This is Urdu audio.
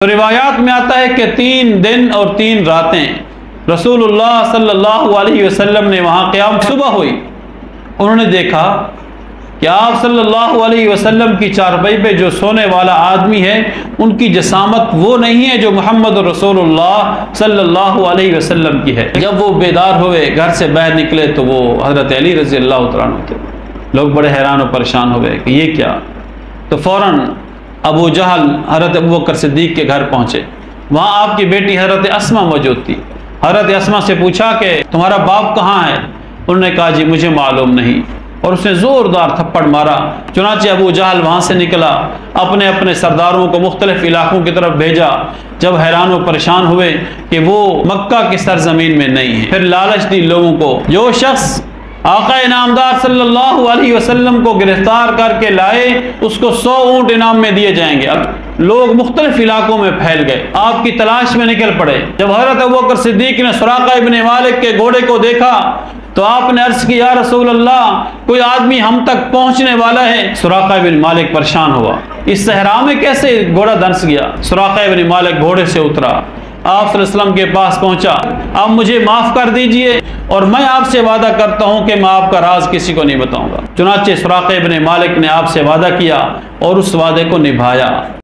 تو روایات میں آتا ہے کہ 3 دن اور 3 راتیں رسول اللہ صلی اللہ علیہ وسلم نے وہاں قیام. صبح ہوئی، انہوں نے دیکھا کہ آپ صلی اللہ علیہ وسلم کی چارپائی پہ جو سونے والا آدمی ہے ان کی جسامت وہ نہیں ہے جو محمد رسول اللہ صلی اللہ علیہ وسلم کی ہے. جب وہ بیدار ہوئے، گھر سے باہر نکلے تو وہ حضرت علی رضی اللہ تعالیٰ عنہ تھے. لوگ بڑے حیران و پریشان ہو گئے کہ یہ کیا. تو فوراً ابو جہل حضرت ابوبکر صدیق کے گھر پہنچے. وہاں آپ کی بیٹی حضرت اسما موجود تھی. حضرت اسما سے پوچھا کہ تمہارا باپ کہاں ہے؟ انہوں نے کہا جی مجھے معلوم نہیں، اور اس نے زوردار تھپڑ مارا. چنانچہ ابو جہل وہاں سے نکلا، اپنے اپنے سرداروں کو مختلف علاقوں کی طرف بھیجا. جب حیران و پریشان ہوئے کہ وہ مکہ کی سرزمین میں نہیں ہے، پھر لالچ دی لوگوں کو، جو شخص آقا انعامدار صلی اللہ علیہ وسلم کو گرفتار کر کے لائے اس کو 100 اونٹ انعام میں دیے جائیں گے. اب لوگ مختلف علاقوں میں پھیل گئے، آپ کی تلاش میں نکل پڑے. جب حضرت ابوبکر صدیق نے سراقہ ابن مالک کے گھوڑے کو دیکھا تو آپ نے عرض کی یا رسول اللہ، کوئی آدمی ہم تک پہنچنے والا ہے. سراقہ ابن مالک پریشان ہوا، اس صحرا میں کیسے گھوڑا دھنس گیا. سراقہ ابن مالک گھوڑے سے اترا، آپ صلی اللہ علیہ وسلم کے پاس پہنچا. آپ مجھے معاف کر دیجئے اور میں آپ سے وعدہ کرتا ہوں کہ میں آپ کا راز کسی کو نہیں بتاؤں گا. چنانچہ سراقہ ابن مالک نے آپ سے وعدہ کیا اور اس وعدے کو نبھایا.